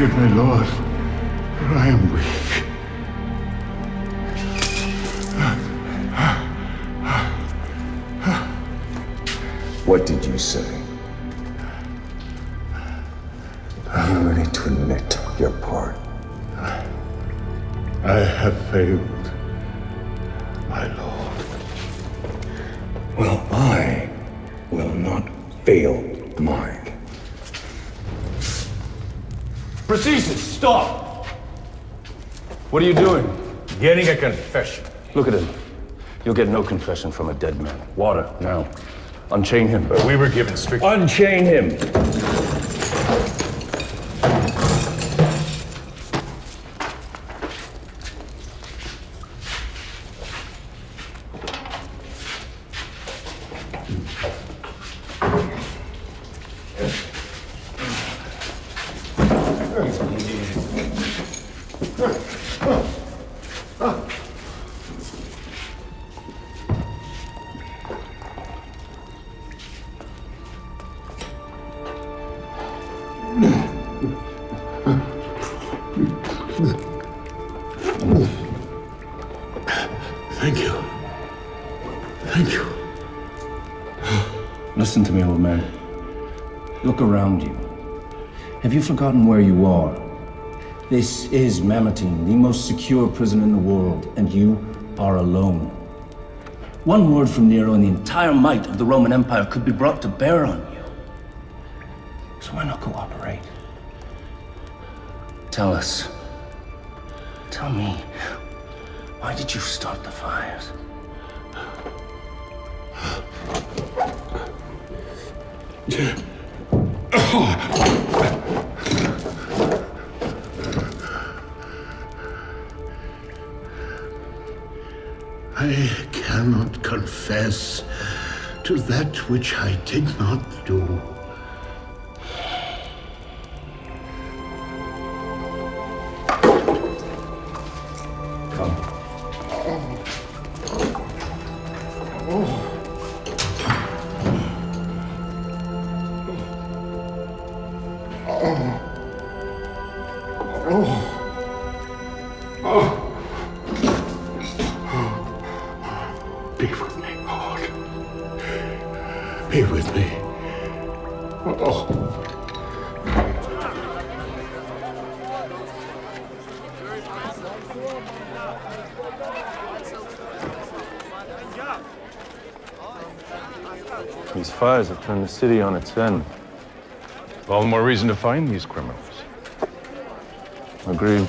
Forgive me, Lord, for I am weak. What did you say? Are you ready to admit your part? I have failed, my Lord. Well, I will not fail mine. Proceedings, stop! What are you doing? Getting a confession. Look at him. You'll get no confession from a dead man. Water, now. Unchain him. But we were given strict... Unchain him! Thank you. Thank you. Listen to me, old man. Look around you. Have you forgotten where you are? This is Mamertine, the most secure prison in the world, and you are alone. One word from Nero and the entire might of the Roman Empire could be brought to bear on you. So why not cooperate? Tell us. Tell me. Why did you start the fires? I cannot confess to that which I did not do. Come. Be with me, Lord. Be with me. These fires have turned the city on its end. All the more reason to find these criminals. Agreed.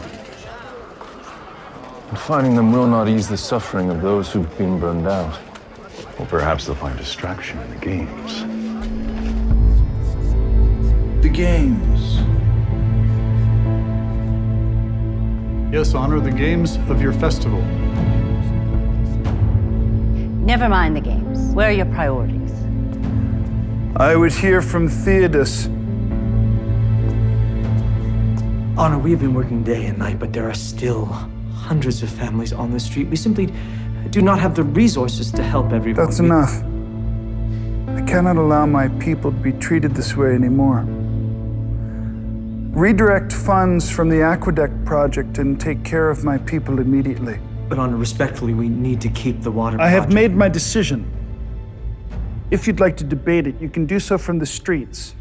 But finding them will not ease the suffering of those who've been burned out. Or perhaps they'll find distraction in the games. The games. Yes, Honor, the games of your festival. Never mind the games. Where are your priorities? I would hear from Theodos. Honor, we have been working day and night, but there are still hundreds of families on the street. We simply do not have the resources to help everyone. That's enough. I cannot allow my people to be treated this way anymore. Redirect funds from the Aqueduct project and take care of my people immediately. But Honor, respectfully, we need to keep the water I have project. made my decision. If you'd like to debate it, you can do so from the streets,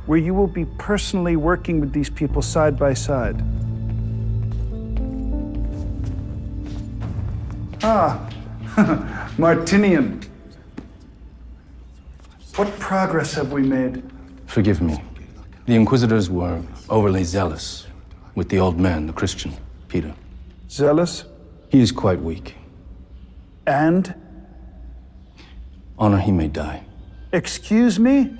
where you will be personally working with these people side by side. Ah, Martinian. What progress have we made? Forgive me. The Inquisitors were overly zealous with the old man, the Christian, Peter. Zealous? He is quite weak. And? Honor, he may die. Excuse me?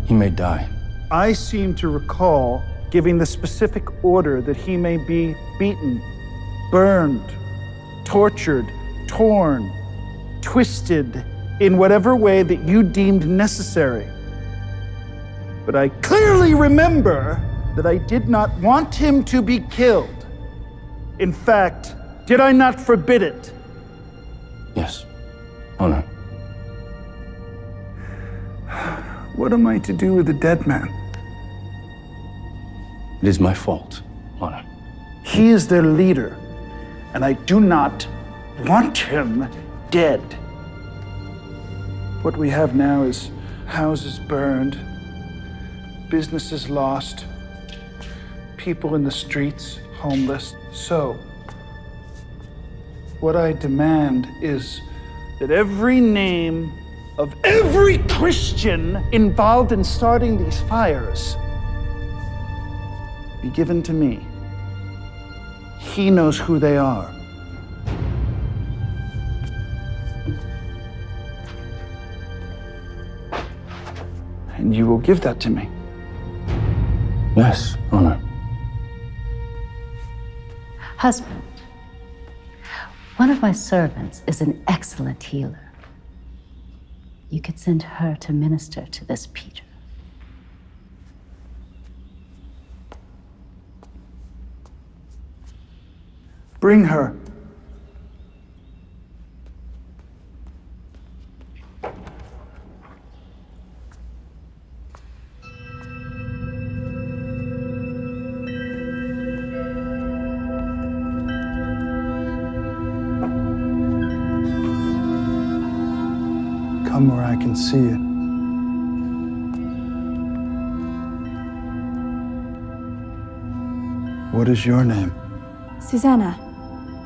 He may die. I seem to recall giving the specific order that he may be beaten, burned, tortured, torn, twisted, in whatever way that you deemed necessary. But I clearly remember that I did not want him to be killed. In fact, did I not forbid it? Yes, Honor. What am I to do with a dead man? It is my fault, Honor. He is their leader, and I do not want him dead. What we have now is houses burned, businesses lost, people in the streets, homeless. So, what I demand is that every name of every Christian involved in starting these fires be given to me. He knows who they are. And you will give that to me. Yes, Honor. Husband, one of my servants is an excellent healer. You could send her to minister to this Peter. Bring her. Come where I can see it. What is your name? Susanna.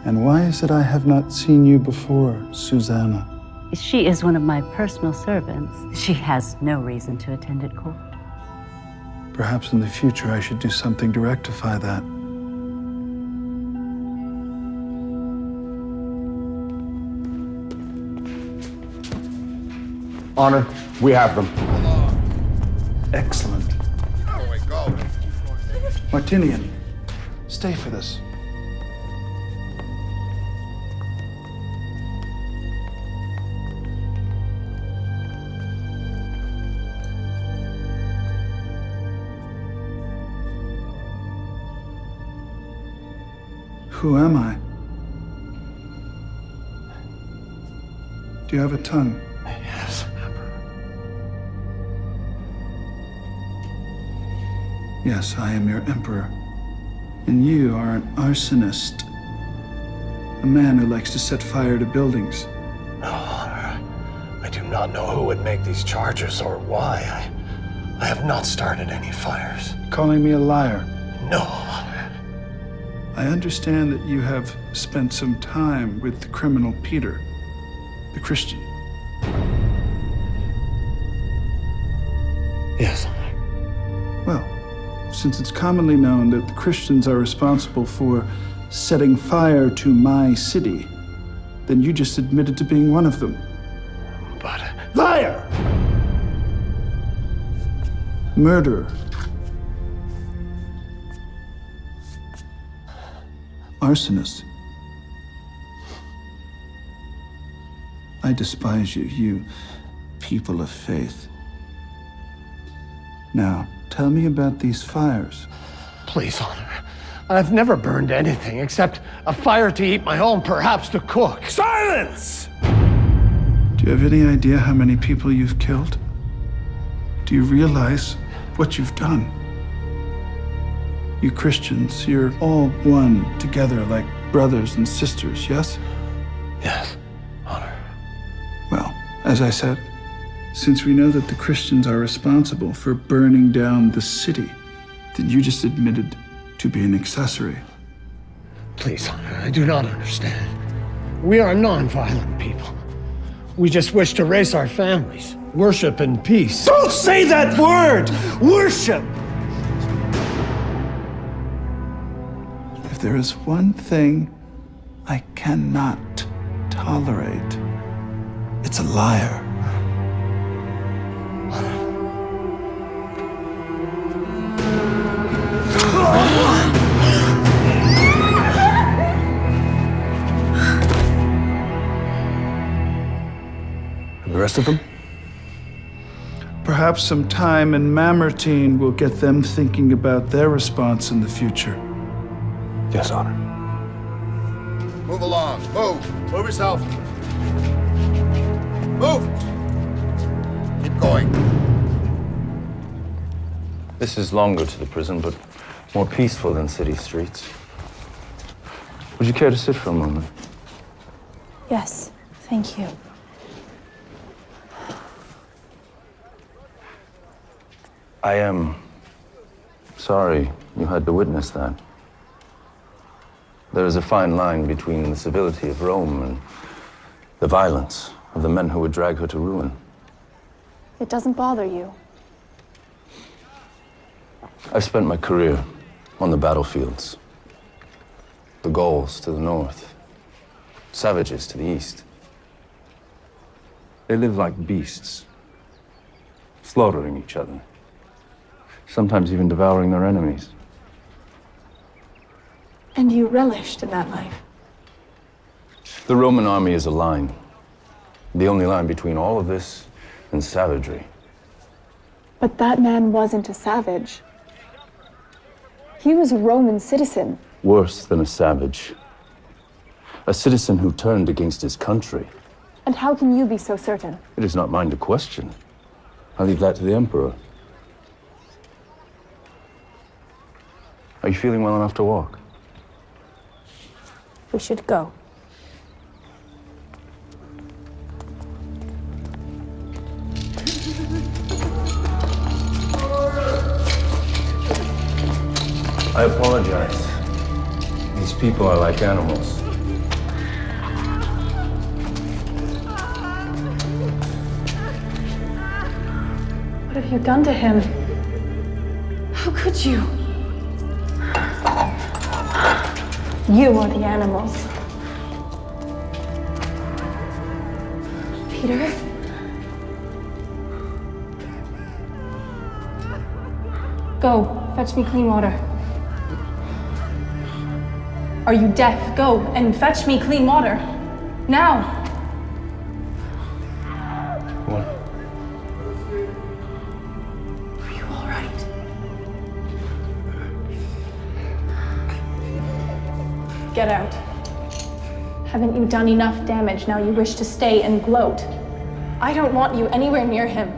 And why is it I have not seen you before, Susanna? She is one of my personal servants. She has no reason to attend at court. Perhaps in the future I should do something to rectify that. Honor, we have them. Excellent. There we go. Martinian, stay for this. Who am I? Do you have a tongue? Yes, Yes, I am your emperor. And you are an arsonist. A man who likes to set fire to buildings. No, Honor. I do not know who would make these charges or why. I have not started any fires. Calling me a liar. No, Honor. I understand that you have spent some time with the criminal Peter, the Christian. Yes, Honor. Well, since it's commonly known that the Christians are responsible for setting fire to my city, then you just admitted to being one of them. But Liar! Murderer. Arsonist. I despise you, you people of faith. Now, tell me about these fires. please, Honor. I've never burned anything except a fire to heat my home, perhaps to cook. Silence! Do you have any idea how many people you've killed? Do you realize what you've done? You Christians, you're all one together like brothers and sisters, yes? Yes, Honor. Well, as I said, since we know that the Christians are responsible for burning down the city, then you just admitted to be an accessory. Please, Honor, I do not understand. We are non-violent people. We just wish to raise our families, worship in peace. Don't say that word! Worship! If there is one thing I cannot tolerate, it's a liar. The rest of them? Perhaps some time in Mamertine will get them thinking about their response in the future. Yes, Honor. Move along. Move. Move yourself. Move. Keep going. This is longer to the prison, but more peaceful than city streets. Would you care to sit for a moment? Yes, thank you. I am sorry you had to witness that. There is a fine line between the civility of Rome and the violence of the men who would drag her to ruin. It doesn't bother you. I've spent my career on the battlefields. The Gauls to the north, savages to the east. They live like beasts, slaughtering each other, sometimes even devouring their enemies. And you relished in that life. The Roman army is a line, the only line between all of this and savagery. But that man wasn't a savage. He was a Roman citizen. Worse than a savage. A citizen who turned against his country. And how can you be so certain? It is not mine to question. I leave that to the Emperor. Are you feeling well enough to walk? We should go. I apologize. These people are like animals. What have you done to him? How could you? You are the animals. Peter? Go, fetch me clean water. Are you deaf? Go and fetch me clean water. Now! What? Are you all right? Get out. Haven't you done enough damage? Now you wish to stay and gloat. I don't want you anywhere near him.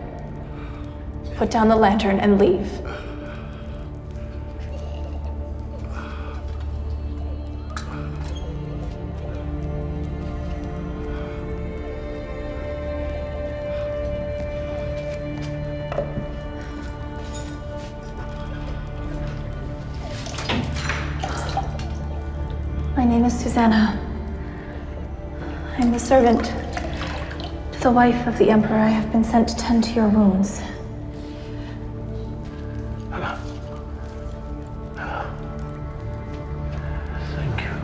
Put down the lantern and leave. My name is Susanna. I'm the servant to the wife of the Emperor. I have been sent to tend to your wounds. Thank you.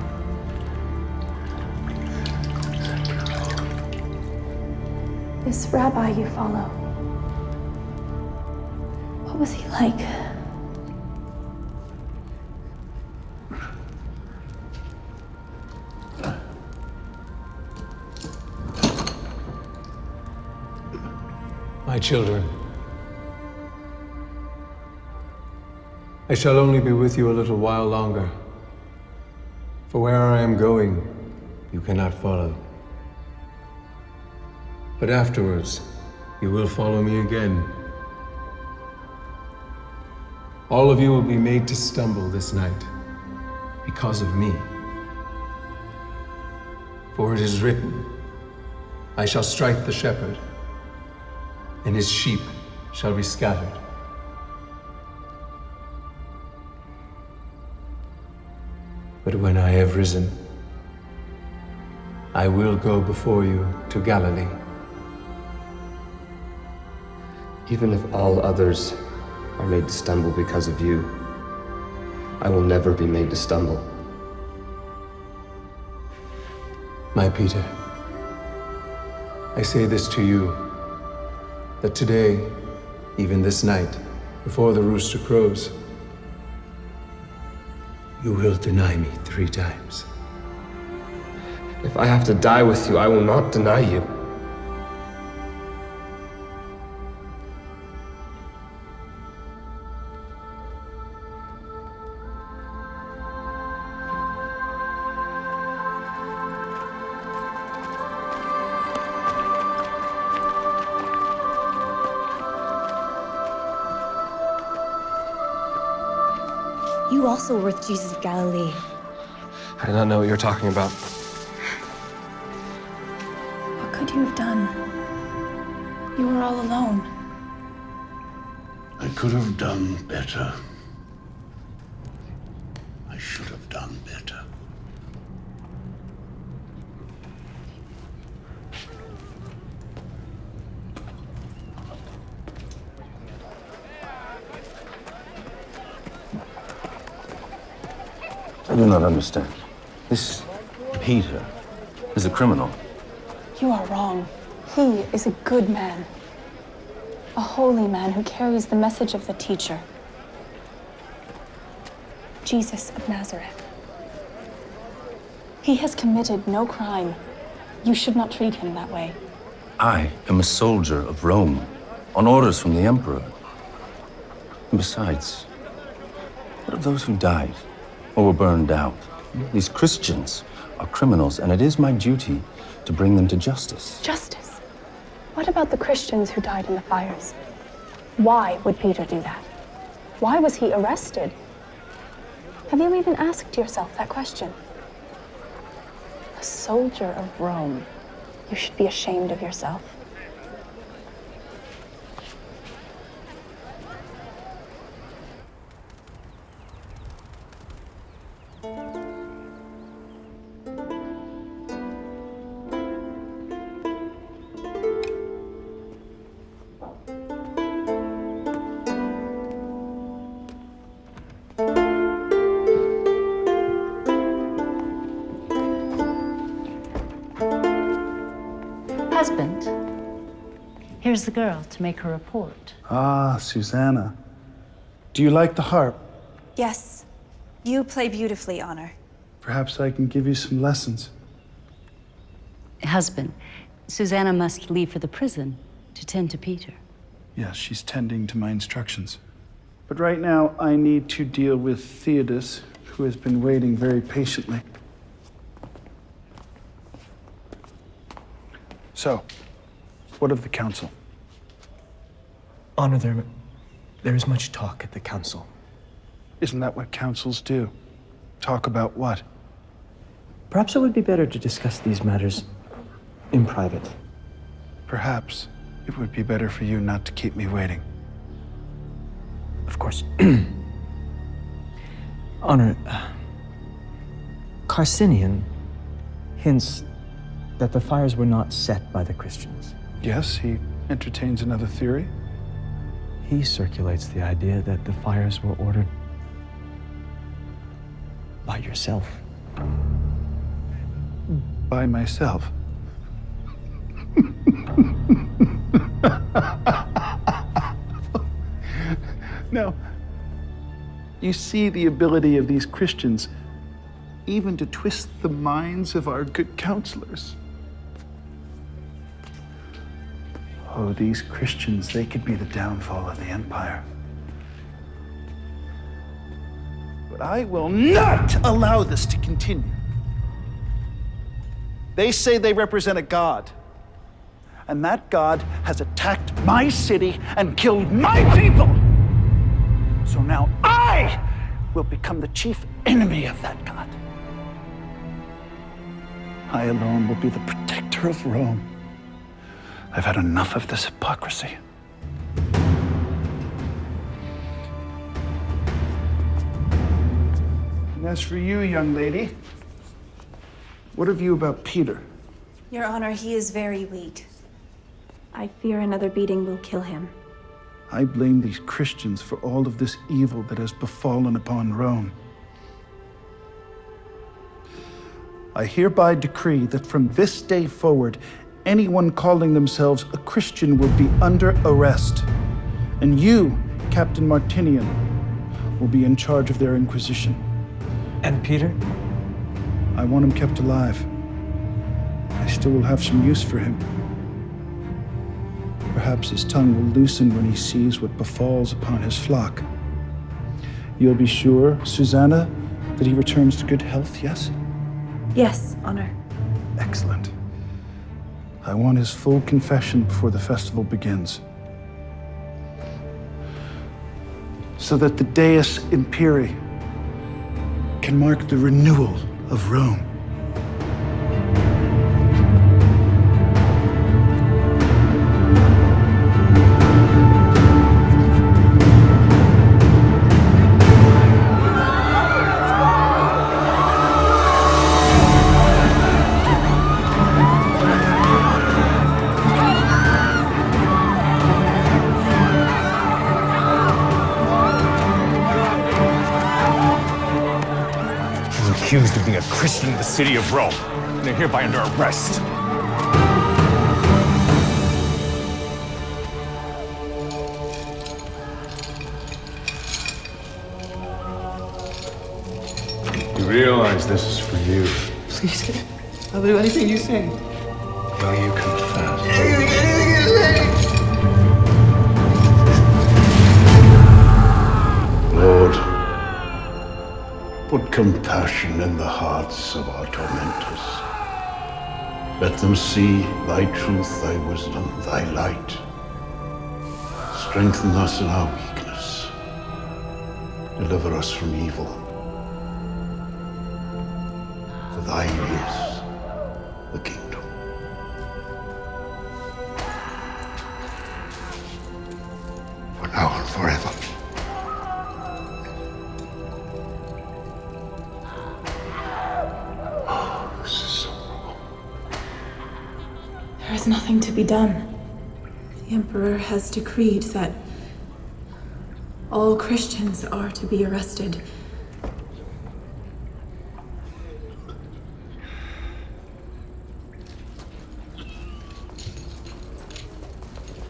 This rabbi you follow, what was he like? My children, I shall only be with you a little while longer, for where I am going, you cannot follow. But afterwards, you will follow me again. All of you will be made to stumble this night because of me. For it is written, I shall strike the shepherd, and his sheep shall be scattered. But when I have risen, I will go before you to Galilee. Even if all others are made to stumble because of you, I will never be made to stumble. My Peter, I say this to you, that today, even this night, before the rooster crows, you will deny me 3 times. If I have to die with you, I will not deny you. You also were with Jesus of Galilee. I do not know what you're talking about. What could you have done? You were all alone. I could have done better. I should have done better. I do not understand. This Peter is a criminal. You are wrong. He is a good man. A holy man who carries the message of the teacher. Jesus of Nazareth. He has committed no crime. You should not treat him that way. I am a soldier of Rome, on orders from the Emperor. And besides, what of those who died or were burned out? These Christians are criminals, and it is my duty to bring them to justice. Justice? What about the Christians who died in the fires? Why would Peter do that? Why was he arrested? Have you even asked yourself that question? A soldier of Rome. You should be ashamed of yourself. Husband, here's the girl to make her report. Ah, Susanna. Do you like the harp? Yes. You play beautifully, Honor. Perhaps I can give you some lessons. Husband, Susanna must leave for the prison to tend to Peter. Yes, she's tending to my instructions. But right now, I need to deal with Theodos, who has been waiting very patiently. So, what of the council? Honor, there is much talk at the council. Isn't that what councils do? Talk about what? Perhaps it would be better to discuss these matters in private. Perhaps it would be better for you not to keep me waiting. Of course. Honor, Carcinian hints that the fires were not set by the Christians. Yes, he entertains another theory. He circulates the idea that the fires were ordered by yourself. By myself. Now, you see the ability of these Christians even to twist the minds of our good counselors. Oh, these Christians, they could be the downfall of the empire. But I will not allow this to continue. They say they represent a god, and that god has attacked my city and killed my people. So now I will become the chief enemy of that god. I alone will be the protector of Rome. I've had enough of this hypocrisy. And as for you, young lady, what have you about Peter? Your Honor, he is very weak. I fear another beating will kill him. I blame these Christians for all of this evil that has befallen upon Rome. I hereby decree that from this day forward, anyone calling themselves a Christian will be under arrest. And you, Captain Martinian, will be in charge of their inquisition. And Peter? I want him kept alive. I still will have some use for him. Perhaps his tongue will loosen when he sees what befalls upon his flock. You'll be sure, Susanna, that he returns to good health, yes? Yes, Honor. Excellent. I want his full confession before the festival begins. So that the Deus Imperii can mark the renewal of Rome. Accused of being a Christian in the city of Rome, and they're hereby under arrest. You realize this is for you. Please, I'll do anything you say. Will you confess? Lord, put compassion in the hearts of our tormentors. Let them see thy truth, thy wisdom, thy light. Strengthen us in our weakness. Deliver us from evil. For thine is the kingdom. For now and forever. There is nothing to be done. The Emperor has decreed that all Christians are to be arrested.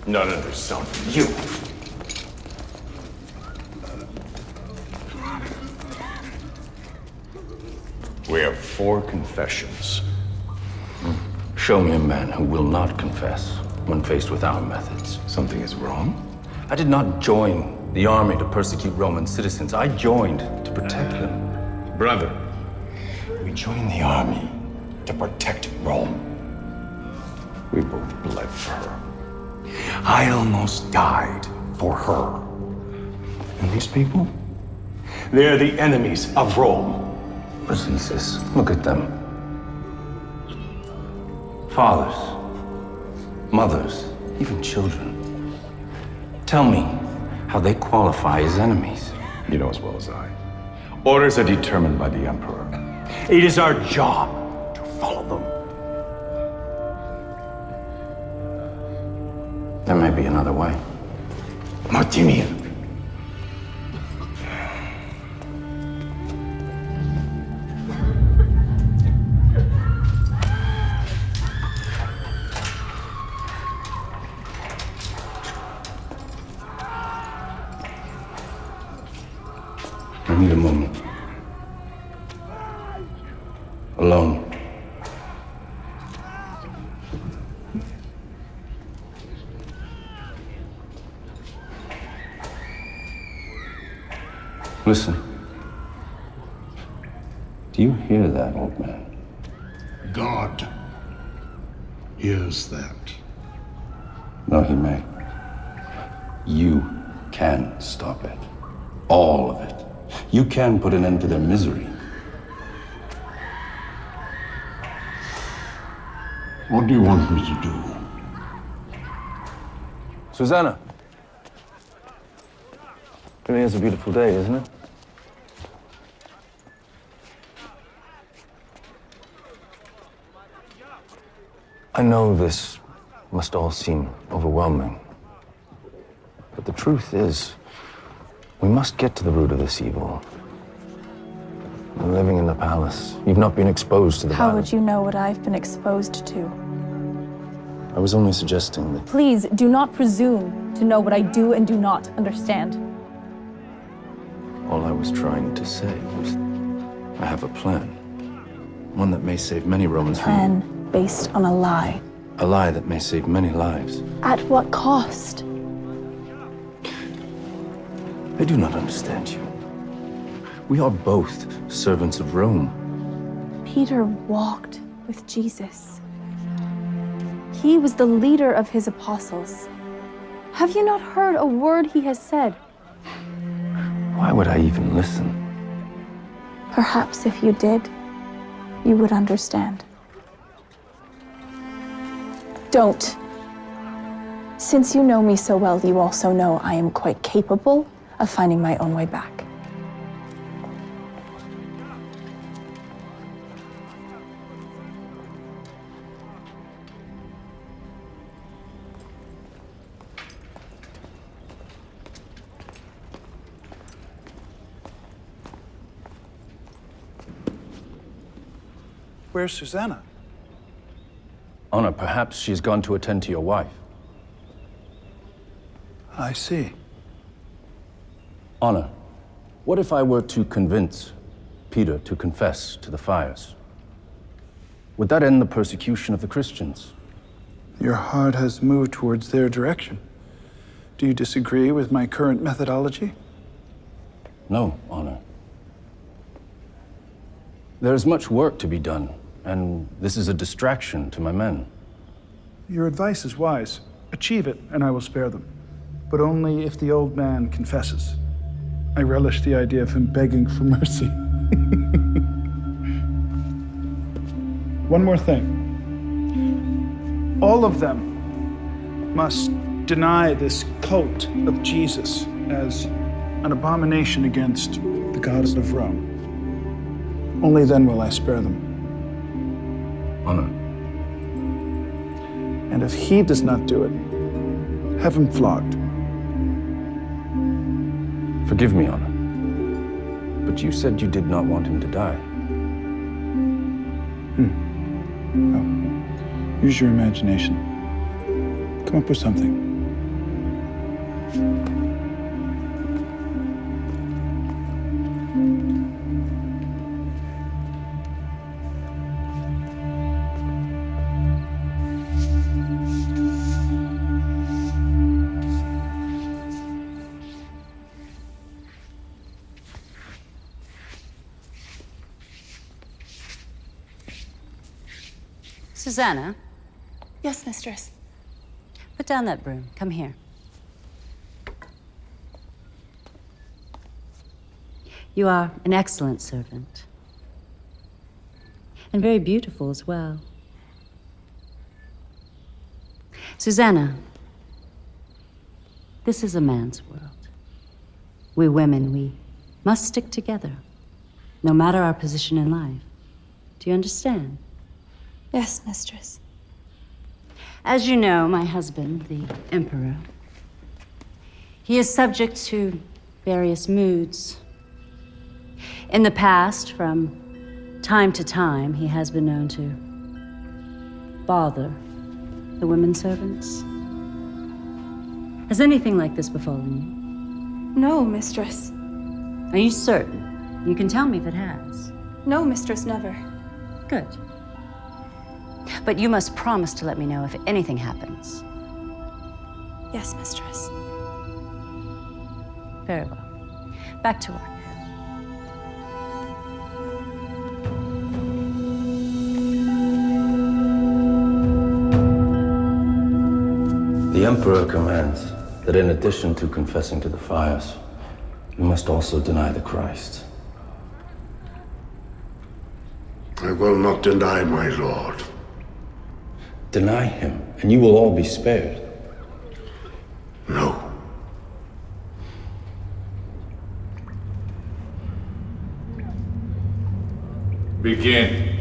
Not another sound from you. We have 4 confessions. Show me a man who will not confess when faced with our methods. Something is wrong? I did not join the army to persecute Roman citizens. I joined to protect them. Brother, we joined the army to protect Rome. We both bled for her. I almost died for her. And these people? They're the enemies of Rome. Jesus, look at them. Fathers, mothers, even children. Tell me how they qualify as enemies. You know as well as I. Orders are determined by the Emperor. It is our job to follow them. There may be another way. Martinian. I need a moment. Alone. Listen. Do you hear that, old man? God hears that. No, he may. You can stop it. All of it. You can put an end to their misery. What do you want me to do? Susanna. Really is a beautiful day, isn't it? I know this must all seem overwhelming. But the truth is, we must get to the root of this evil. You're living in the palace. You've not been exposed to the How violence. would you know what I've been exposed to? I was only suggesting that Please do not presume to know what I do and do not understand. all I was trying to say was I have a plan. One that may save many Romans from Plan based on a lie. a lie that may save many lives. At what cost? I do not understand you. We are both servants of Rome. Peter walked with Jesus. He was the leader of his apostles. Have you not heard a word he has said? Why would I even listen? Perhaps if you did, you would understand. Don't. Since you know me so well, you also know I am quite capable of finding my own way back. Where's Susanna? Honor, perhaps she's gone to attend to your wife. I see. Honor, what if I were to convince Peter to confess to the fires? Would that end the persecution of the Christians? Your heart has moved towards their direction. Do you disagree with my current methodology? No, Honor. There is much work to be done, and this is a distraction to my men. Your advice is wise. Achieve it, and I will spare them. But only if the old man confesses. I relish the idea of him begging for mercy. One more thing. All of them must deny this cult of Jesus as an abomination against the gods of Rome. Only then will I spare them. Honor. And if he does not do it, have him flogged. Forgive me, Honor. But you said you did not want him to die. Well, use your imagination. Come up with something. Susanna, Yes, mistress. put down that broom. Come here. You are an excellent servant. And very beautiful as well. Susanna, this is a man's world. We women, we must stick together, no matter our position in life. Do you understand? Yes, mistress. As you know, my husband, the Emperor, he is subject to various moods. In the past, from time to time, he has been known to bother the women servants. Has anything like this befallen you? No, mistress. Are you certain? You can tell me if it has. No, mistress, never. Good. But you must promise to let me know if anything happens. Yes, mistress. Very well. Back to work. The Emperor commands that in addition to confessing to the fires, you must also deny the Christ. I will not deny my lord. Deny him, and you will all be spared. No. Begin.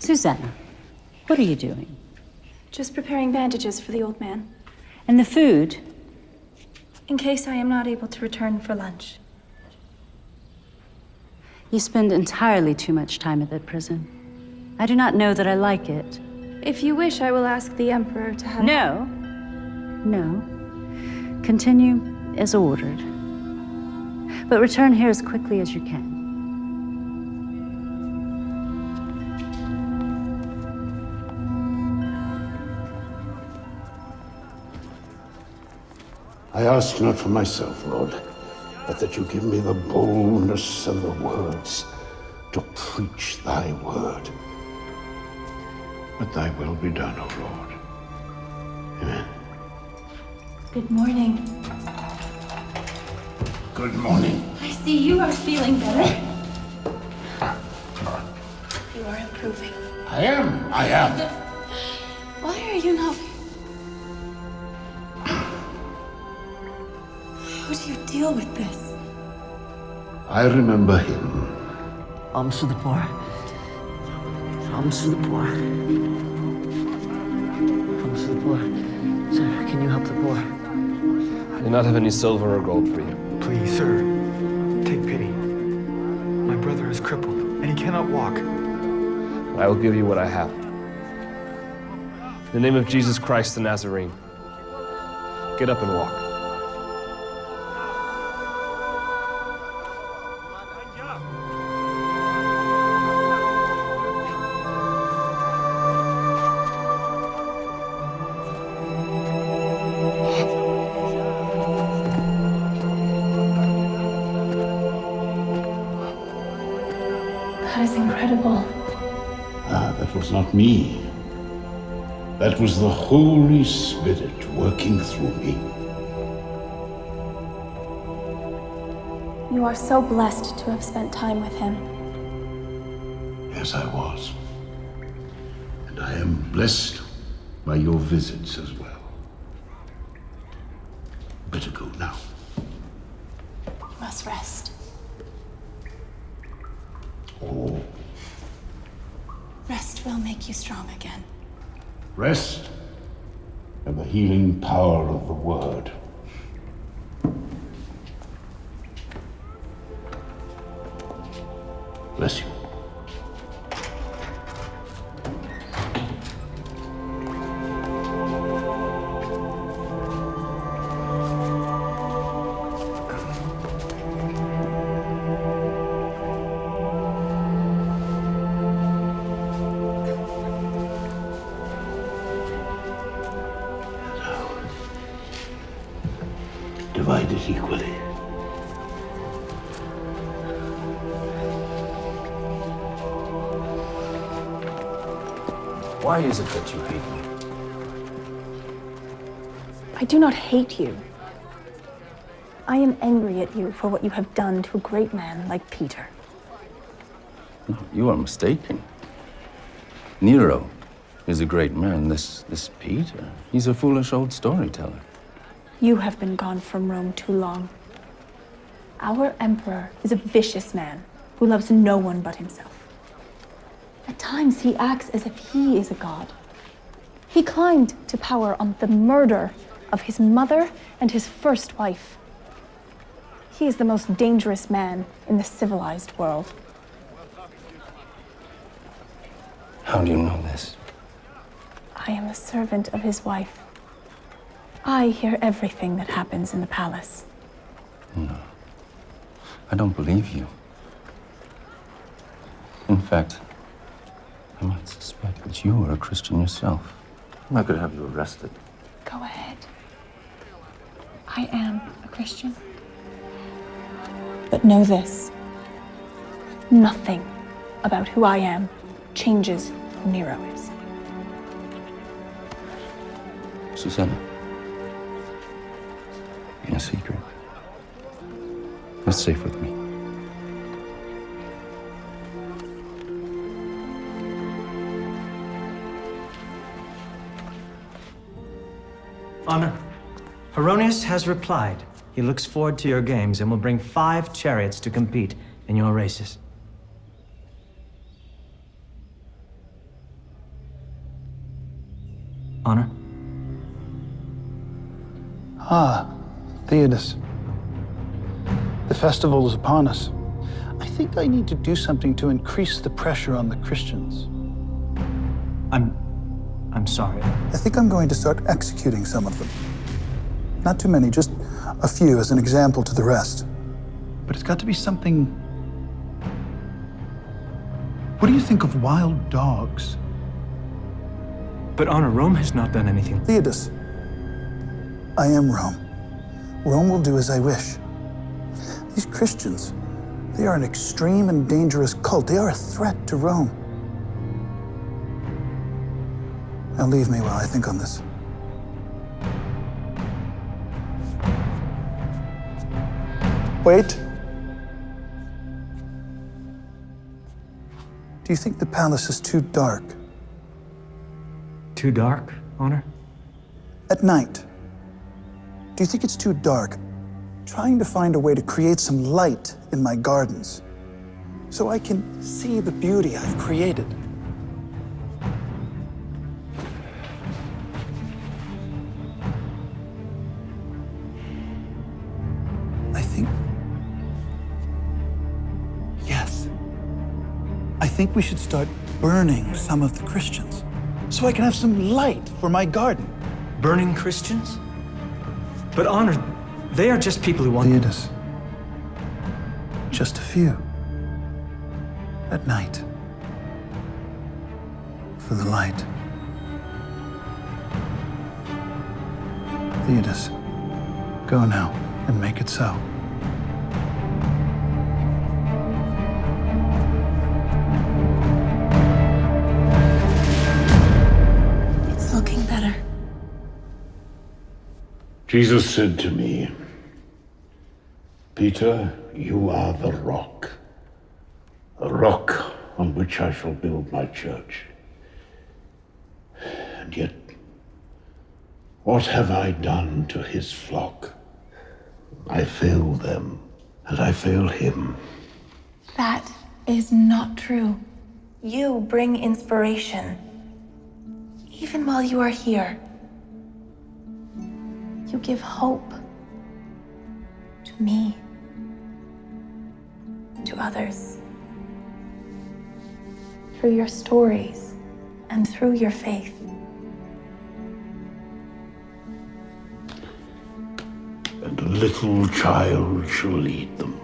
Susanna, what are you doing? Just preparing bandages for the old man. And the food? In case I am not able to return for lunch. You spend entirely too much time at that prison. I do not know that I like it. If you wish, I will ask the Emperor to have... No. No. Continue as ordered. But return here as quickly as you can. I ask not for myself, Lord, but that you give me the boldness and the words to preach thy word. But thy will be done, O Lord. Amen. Good morning. Good morning. I see you are feeling better. You are improving. I am. Why are you not... How do you deal with this? I remember him. Alms for the poor. Alms for the poor. Alms for the poor. Sir, can you help the poor? I do not have any silver or gold for you. Please, sir, take pity. My brother is crippled, and he cannot walk. I will give you what I have. In the name of Jesus Christ the Nazarene, get up and walk. That is incredible. That was not me. That was the Holy Spirit working through me. You are so blessed to have spent time with him. Yes, I was. And I am blessed by your visits as well. Better go now. You must rest. Oh, Rest will make you strong again. rest and the healing power of the word. Bless you. Divide it equally. Why is it that you hate me? I do not hate you. I am angry at you for what you have done to a great man like Peter. No, you are mistaken. Nero is a great man. This Peter, he's a foolish old storyteller. You have been gone from Rome too long. Our emperor is a vicious man who loves no one but himself. At times, he acts as if he is a god. He climbed to power on the murder of his mother and his first wife. He is the most dangerous man in the civilized world. How do you know this? I am a servant of his wife. I hear everything that happens in the palace. No. I don't believe you. In fact, I might suspect that you are a Christian yourself. I could have you arrested. Go ahead. I am a Christian. But know this. Nothing about who I am changes who Nero is. Susanna, in a secret, rest safe with me. Honor, Heronius has replied. He looks forward to your games and will bring 5 chariots to compete in your races. Honor? Ah, Theodos. The festival is upon us. I think I need to do something to increase the pressure on the Christians. I'm sorry. I think I'm going to start executing some of them. Not too many, just a few as an example to the rest. But it's got to be something... What do you think of wild dogs? But Honor, Rome has not done anything. Theodos, I am Rome. Rome will do as I wish. These Christians, they are an extreme and dangerous cult. They are a threat to Rome. Now leave me while I think on this. Wait. Do you think the palace is too dark? Too dark, Honor? At night. Do you think it's too dark? Trying to find a way to create some light in my gardens so I can see the beauty I've created. I think we should start burning some of the Christians so I can have some light for my garden. Burning Christians? But Honor, they are just people who want... Theodos. Just a few. At night. For the light. Theodos, go now and make it so. Looking better. Jesus said to me, Peter, you are the rock on which I shall build my church. And yet, what have I done to his flock? I fail them, and I fail him. That is not true. You bring inspiration. Even while you are here, you give hope to me, to others, through your stories and through your faith. And a little child shall lead them.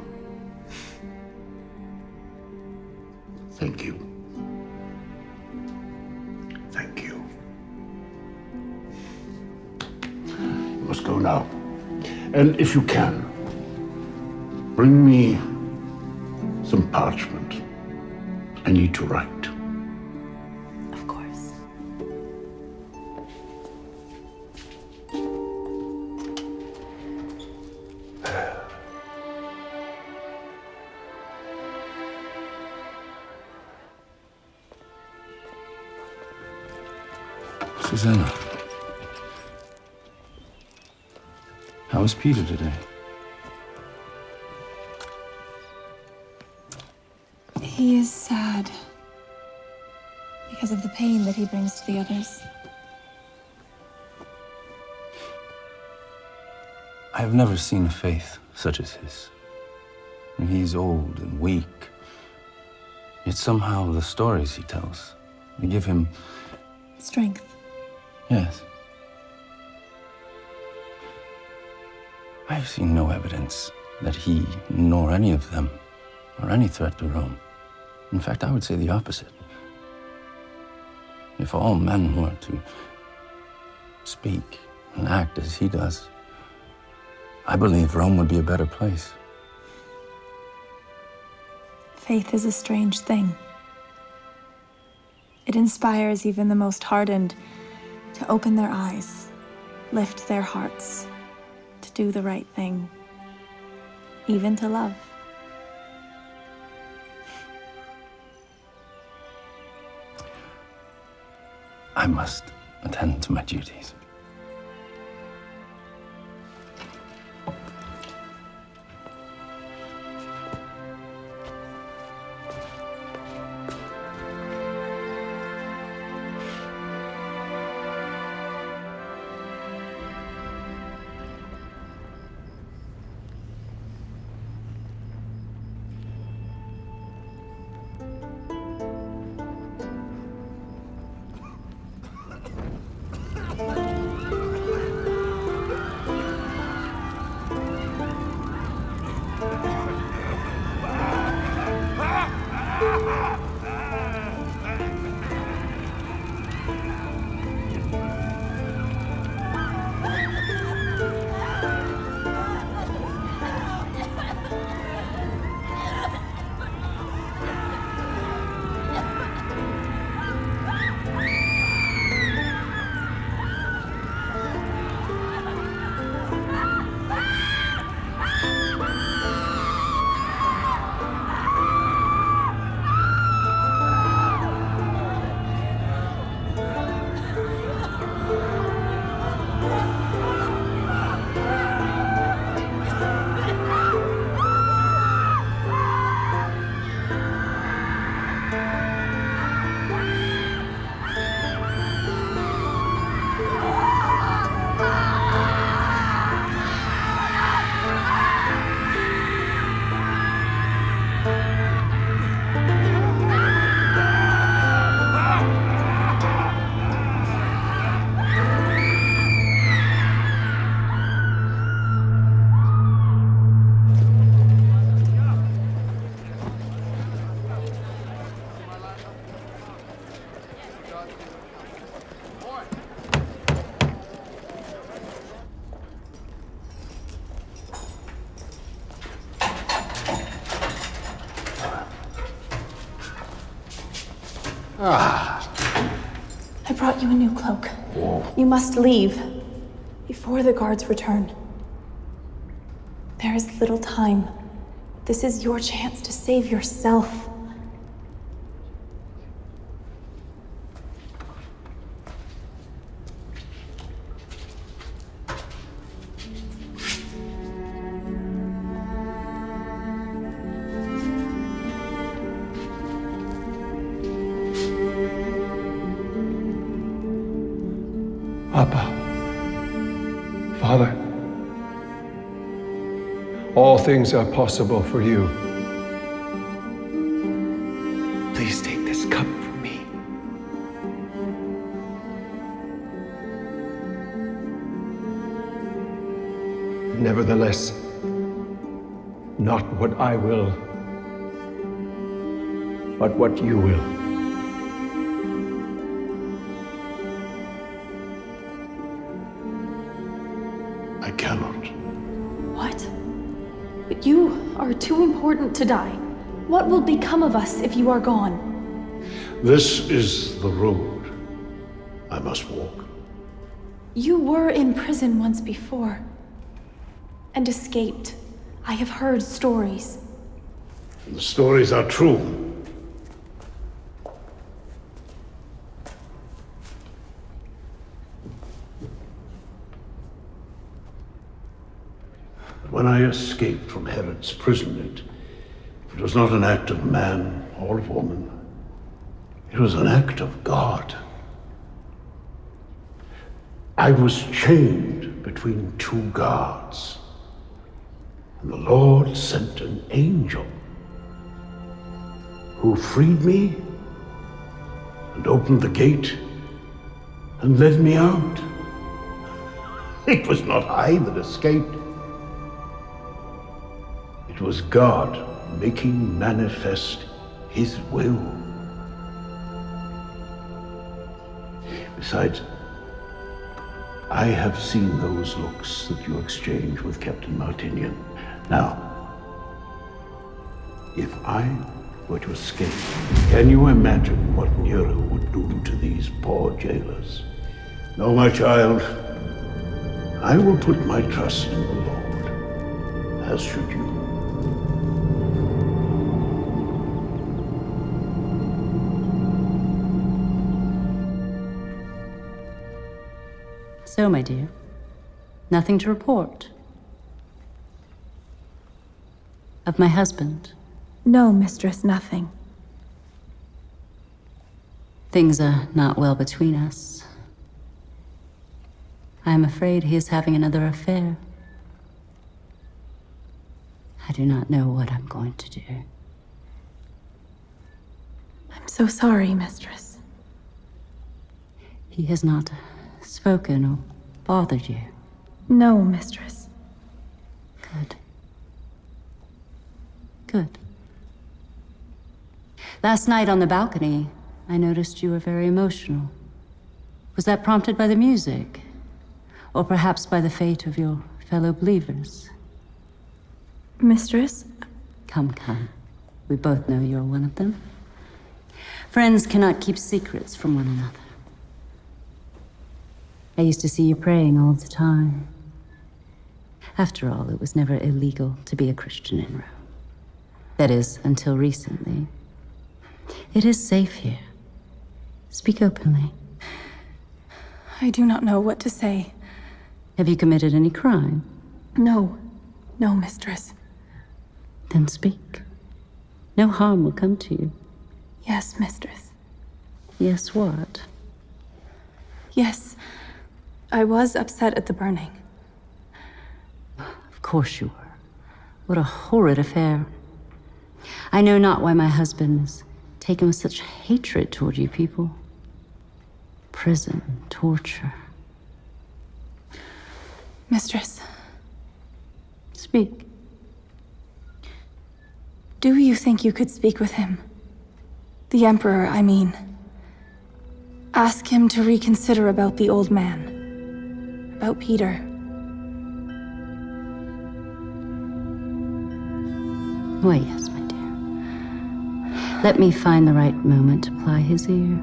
Thank you. Thank you. You must go now. And if you can, bring me some parchment. I need to write. Of course. Susanna. How is Peter today? He is sad because of the pain that he brings to the others. I have never seen a faith such as his. And he's old and weak. Yet somehow the stories he tells, they give him... Strength. Yes. I have seen no evidence that he, nor any of them, are any threat to Rome. In fact, I would say the opposite. If all men were to speak and act as he does, I believe Rome would be a better place. Faith is a strange thing. It inspires even the most hardened to open their eyes, lift their hearts, to do the right thing, even to love. I must attend to my duties. I brought you a new cloak. You must leave before the guards return. There is little time. This is your chance to save yourself. Abba, Father, all things are possible for you. Please take this cup from me. Nevertheless, not what I will, but what you will. I cannot. What? But you are too important to die. What will become of us if you are gone? This is the road I must walk. You were in prison once before and escaped. I have heard stories. The stories are true. When I escaped from Herod's prison, it was not an act of man or of woman. It was an act of God. I was chained between two guards, and the Lord sent an angel who freed me and opened the gate and led me out. It was not I that escaped. It was God making manifest His will. Besides, I have seen those looks that you exchanged with Captain Martinian. Now, if I were to escape, can you imagine what Nero would do to these poor jailers? No, my child, I will put my trust in the Lord, as should you. So, my dear, nothing to report? Of my husband? No, mistress, nothing. Things are not well between us. I am afraid he is having another affair. I do not know what I'm going to do. so sorry, Mistress. He has not spoken or bothered you. No, Mistress. Good. Good. Last night on the balcony, I noticed you were very emotional. Was that prompted by the music? Or perhaps by the fate of your fellow believers? Mistress? Come, come. We both know you're one of them. Friends cannot keep secrets from one another. I used to see you praying all the time. After all, it was never illegal to be a Christian in Rome. That is, until recently. It is safe here. Speak openly. I do not know what to say. Have you committed any crime? No. No, Mistress. Then speak. No harm will come to you. Yes, Mistress. Yes, what? Yes. I was upset at the burning. Of course you were. What a horrid affair. I know not why my husband is taken with such hatred toward you people. Prison, torture. Mistress. Speak. Do you think you could speak with him? The Emperor, I mean. Ask him to reconsider about the old man. About Peter. Why, yes, my dear. Let me find the right moment to ply his ear.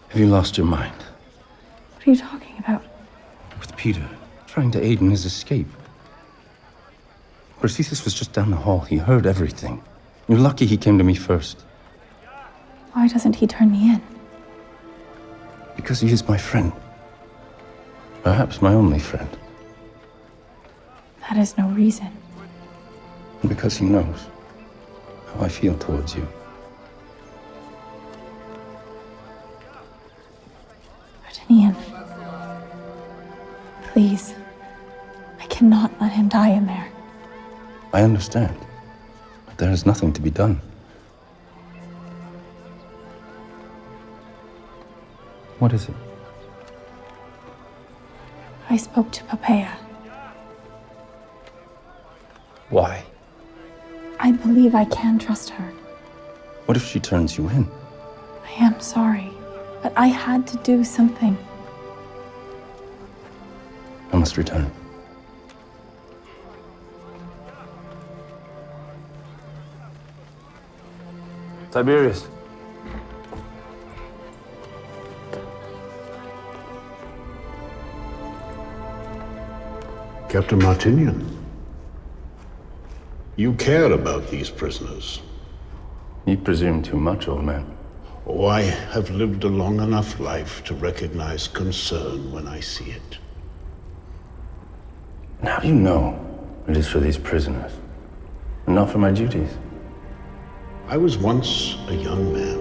Have you lost your mind? What are you talking about? With Peter, trying to aid in his escape. Perseus was just down the hall. He heard everything. You're lucky he came to me first. Why doesn't he turn me in? Because he is my friend. Perhaps my only friend. That is no reason. And because he knows how I feel towards you. Ian, please. I cannot let him die in there. I understand. But there is nothing to be done. What is it? I spoke to Poppaea. Why? I believe I can trust her. What if she turns you in? I am sorry, but I had to do something. I must return. Tiberius. Captain Martinian, you care about these prisoners. You presume too much, old man. Oh, I have lived a long enough life to recognize concern when I see it. And how do you know it is for these prisoners, and not for my duties? I was once a young man.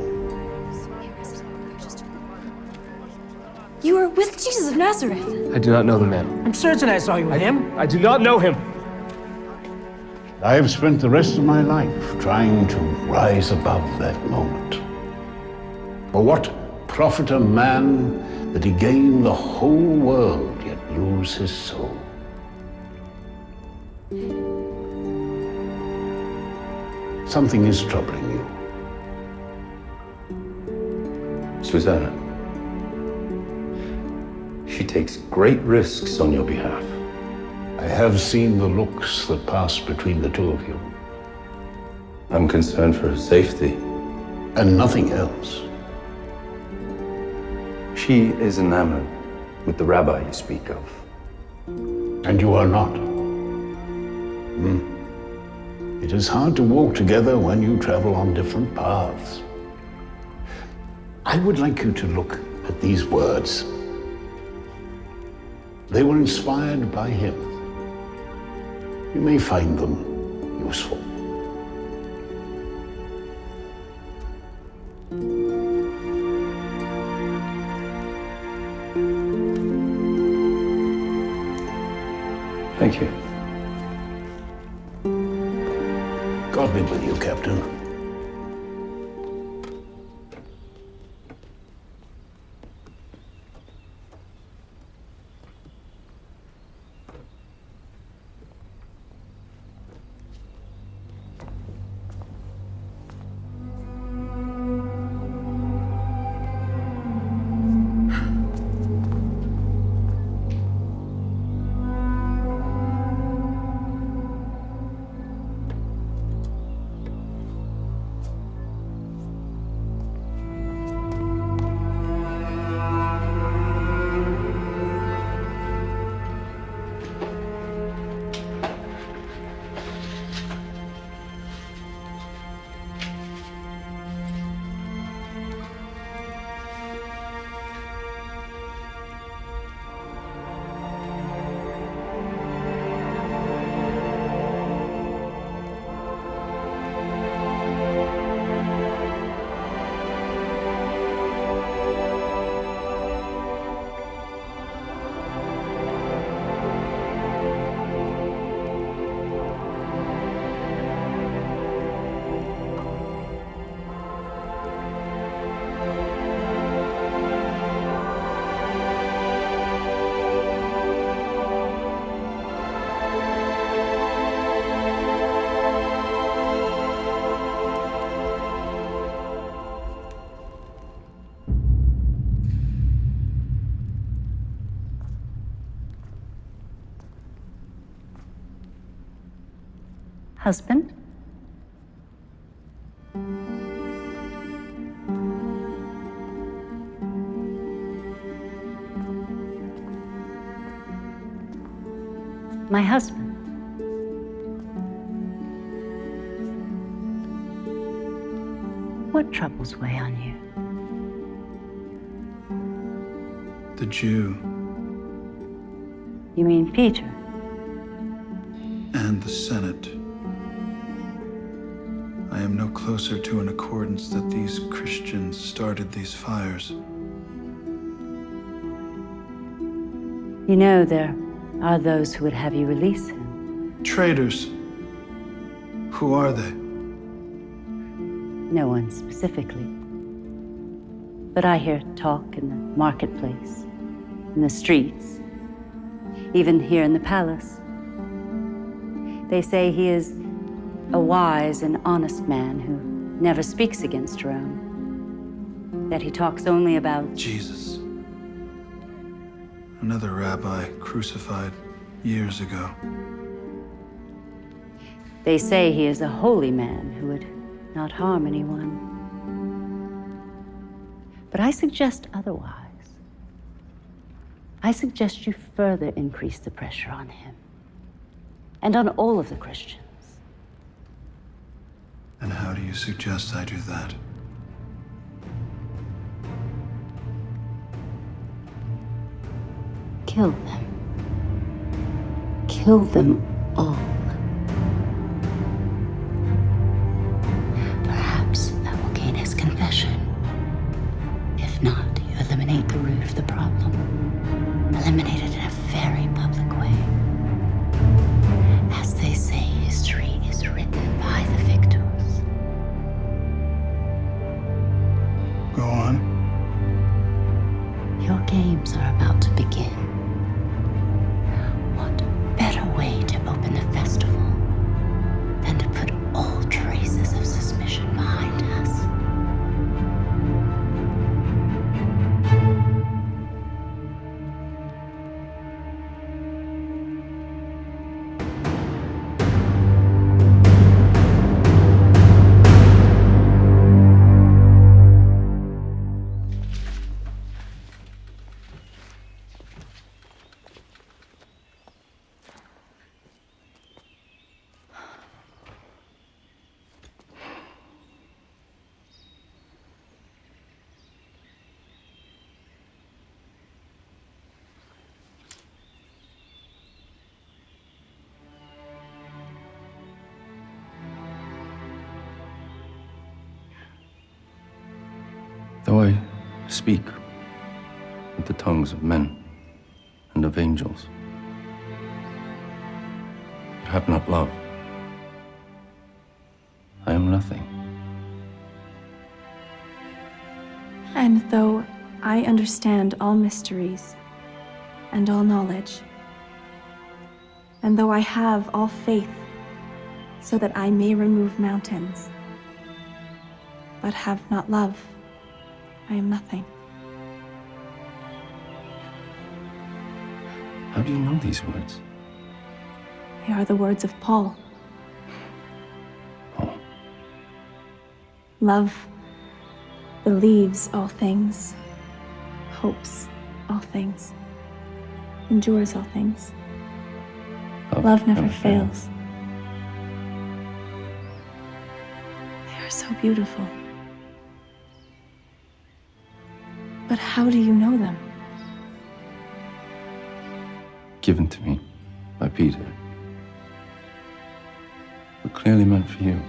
You were with Jesus of Nazareth. I do not know the man. I'm certain I saw you with him. I do not know him. I have spent the rest of my life trying to rise above that moment. For what profit a man that he gain the whole world yet lose his soul? Something is troubling you. Susanna. She takes great risks on your behalf. I have seen the looks that pass between the two of you. I'm concerned for her safety. And nothing else. She is enamored with the rabbi you speak of. And you are not. It is hard to walk together when you travel on different paths. I would like you to look at these words. They were inspired by him. You may find them useful. Thank you. God be with you, Captain. Husband? My husband. What troubles weigh on you? The Jew You mean Peter? and the Senate. I am no closer to an accordance that these Christians started these fires. You know there are those who would have you release him. Traitors. Who are they? No one specifically. But I hear talk in the marketplace, in the streets, even here in the palace. They say he is a wise and honest man who never speaks against Rome, that he talks only about Jesus. Another rabbi crucified years ago. They say he is a holy man who would not harm anyone. But I suggest otherwise. I suggest you further increase the pressure on him and on all of the Christians. And how do you suggest I do that? Kill them. Kill them all. Perhaps that will gain his confession. If not, you eliminate the root of the problem. Eliminate it in a very public way. As they say, history is written by the victors. Go on. Your games are about to begin. What better way to open the festival Though I speak with the tongues of men and of angels, but have not love, I am nothing. And though I understand all mysteries and all knowledge, and though I have all faith so that I may remove mountains, but have not love, I am nothing. How do you know these words? They are the words of Paul. Paul. Love believes all things, hopes all things, endures all things. Love never fails. They are so beautiful. But how do you know them? Given to me by Peter, but clearly meant for you.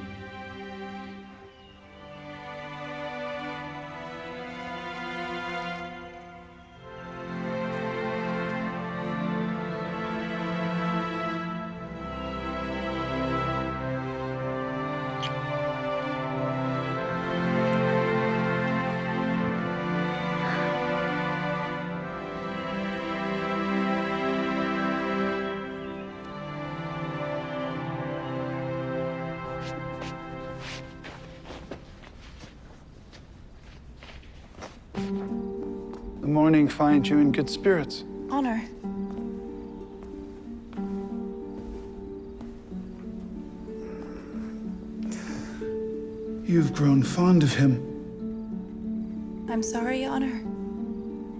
The morning finds you in good spirits. Honor. You've grown fond of him. I'm sorry, Honor.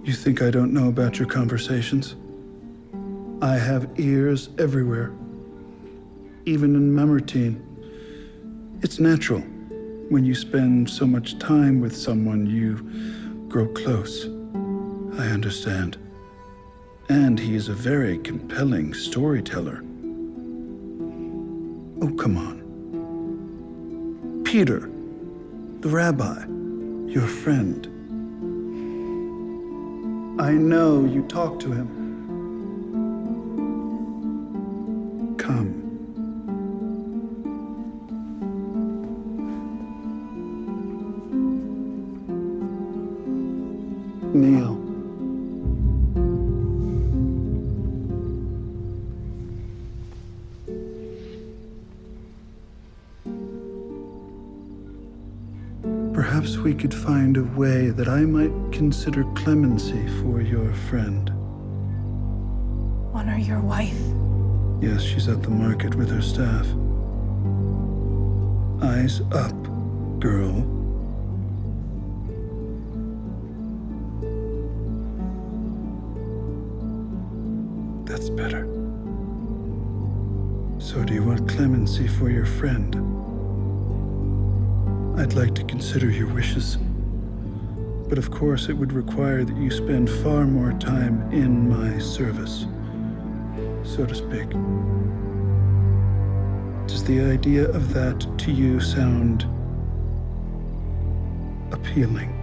You think I don't know about your conversations? I have ears everywhere, even in Mamertine. It's natural. When you spend so much time with someone, you grow close. I understand. And he is a very compelling storyteller. Oh, come on. Peter, the rabbi, your friend. I know you talk to him. Come. Kneel. Perhaps we could find a way that I might consider clemency for your friend. Honor your wife. Yes, she's at the market with her staff. Eyes up, girl. That's better. So do you want clemency for your friend? I'd like to consider your wishes. But of course, it would require that you spend far more time in my service, so to speak. Does the idea of that to you sound appealing?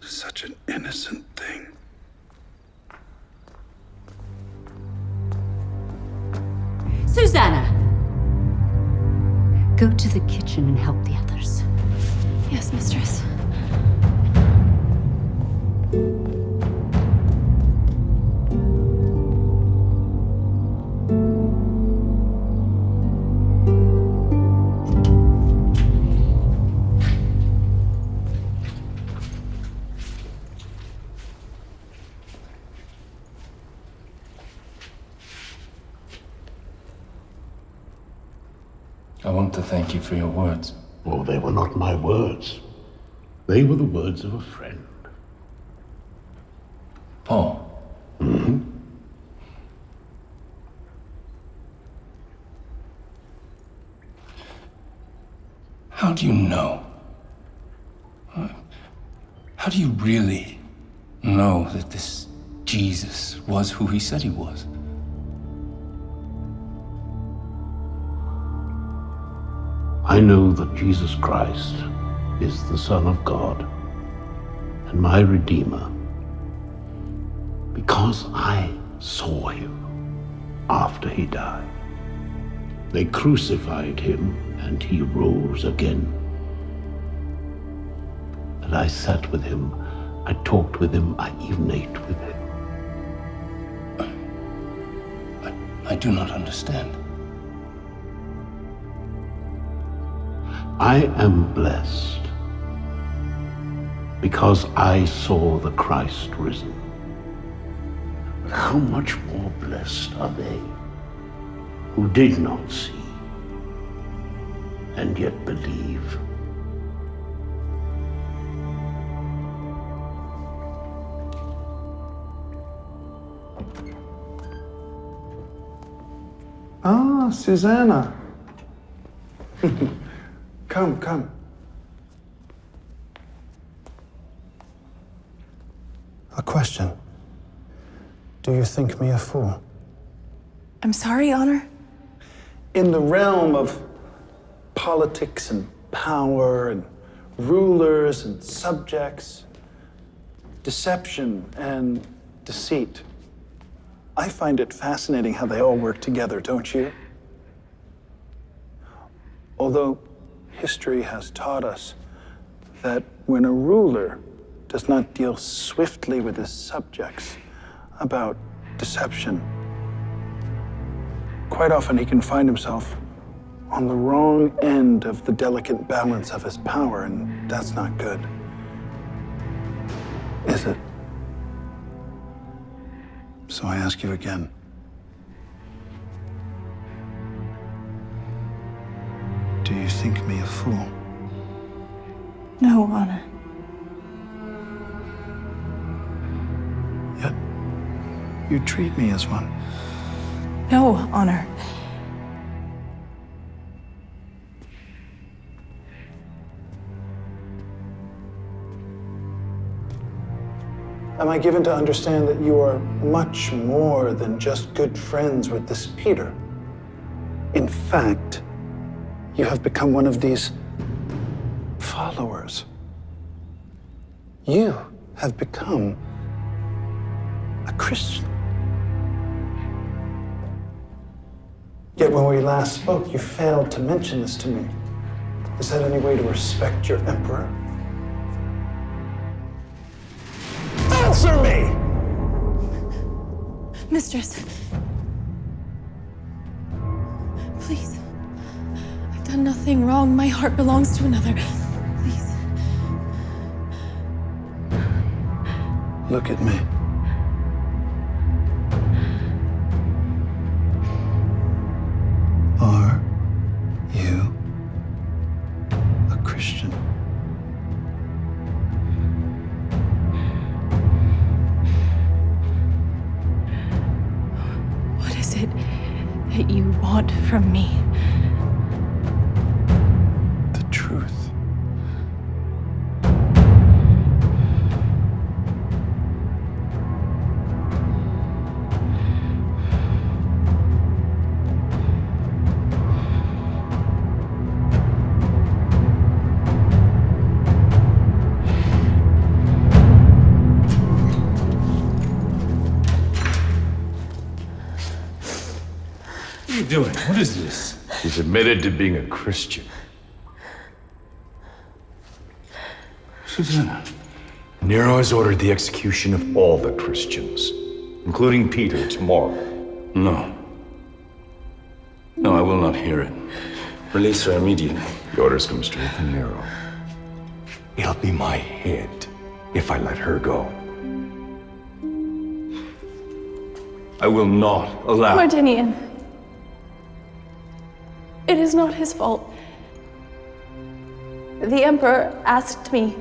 Such an innocent thing. Susanna! Go to the kitchen and help the others. Yes, mistress. want to thank you for your words. Oh, they were not my words. They were the words of a friend. Paul. Mm-hmm. How do you know? How do you really know that this Jesus was who he said he was? I know that Jesus Christ is the Son of God and my Redeemer because I saw him after he died. They crucified him and he rose again. And I sat with him, I talked with him, I even ate with him. I do not understand. I am blessed because I saw the Christ risen. But how much more blessed are they who did not see and yet believe? Ah, Susanna. Come, come. A question. Do you think me a fool? I'm sorry, Honor? In the realm of politics and power and rulers and subjects, deception and deceit, I find it fascinating how they all work together, don't you? Although history has taught us that when a ruler does not deal swiftly with his subjects about deception, quite often he can find himself on the wrong end of the delicate balance of his power, and that's not good, is it? So I ask you again. Do you think me a fool? No, Honor. Yet, you treat me as one. No, Honor. Am I given to understand that you are much more than just good friends with this Peter? In fact, you have become one of these followers. You have become a Christian. Yet when we last spoke, you failed to mention this to me. Is that any way to respect your emperor? Answer me! Mistress. Please. I've done nothing wrong. My heart belongs to another. Please. Look at me. Are you a Christian? What is it that you want from me? The truth. What are you doing? What is this? He's admitted to being a Christian. Susanna. Nero has ordered the execution of all the Christians, including Peter, tomorrow. No. No, I will not hear it. Release her immediately. The orders come straight from Nero. It'll be my head if I let her go. I will not allow... Mardinian. It is not his fault. The Emperor asked me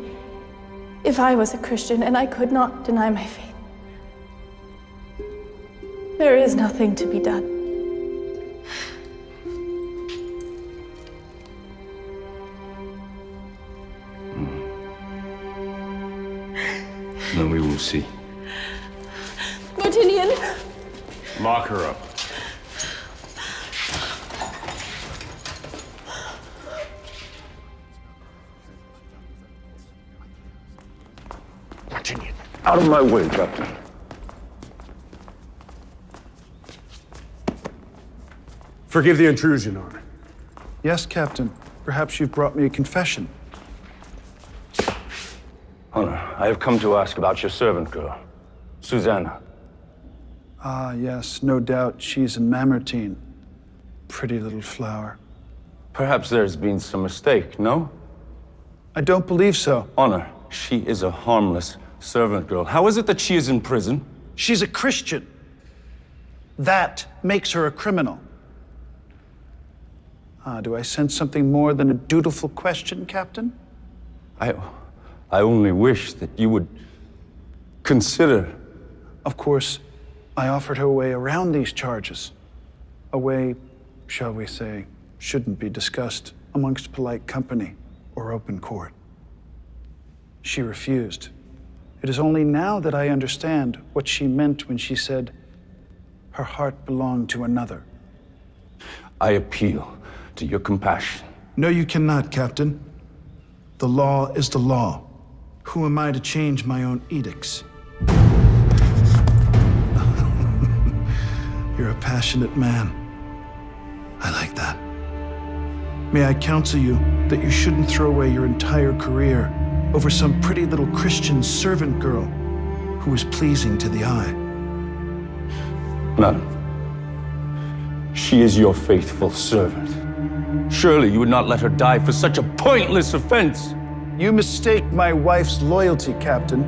if I was a Christian, and I could not deny my faith. There is nothing to be done. Then we will see. Martinian! Lock her up. Martinian, out of my way, Captain. Forgive the intrusion, Honor. Yes, Captain. Perhaps you've brought me a confession. Honor, I have come to ask about your servant girl, Susanna. Ah, yes, no doubt she's in Mamertine. Pretty little flower. Perhaps there's been some mistake, no? I don't believe so. Honor, she is a harmless servant girl. How is it that she is in prison? She's a Christian. That makes her a criminal. Do I sense something more than a dutiful question, Captain? I only wish that you would consider. Of course, I offered her a way around these charges. A way, shall we say, shouldn't be discussed amongst polite company or open court. She refused. It is only now that I understand what she meant when she said her heart belonged to another. I appeal to your compassion. No, you cannot, Captain. The law is the law. Who am I to change my own edicts? You're a passionate man. I like that. May I counsel you that you shouldn't throw away your entire career over some pretty little Christian servant girl who is pleasing to the eye. Madam, she is your faithful servant. Surely you would not let her die for such a pointless offense. You mistake my wife's loyalty, Captain.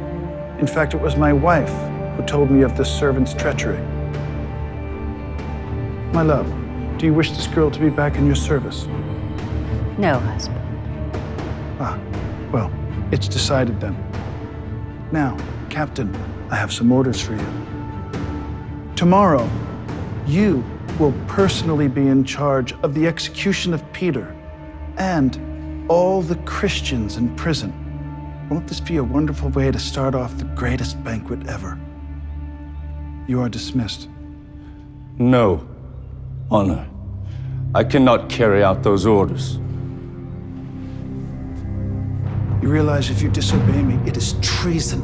In fact, it was my wife who told me of this servant's treachery. My love, do you wish this girl to be back in your service? No, husband. Ah, well, it's decided then. Now, Captain, I have some orders for you. Tomorrow, you will personally be in charge of the execution of Peter and all the Christians in prison. Won't this be a wonderful way to start off the greatest banquet ever? You are dismissed. No, Honor. I cannot carry out those orders. You realize if you disobey me, it is treason.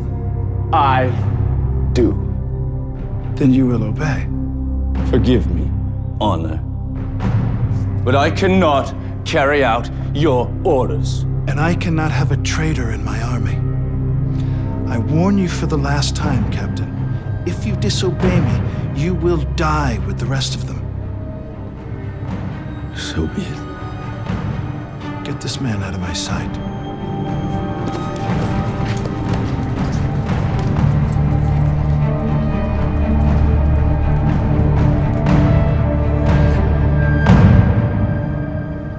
I do. Then you will obey. Forgive me, Honor. But I cannot carry out your orders. And I cannot have a traitor in my army. I warn you for the last time, Captain. If you disobey me, you will die with the rest of them. So be it. Get this man out of my sight.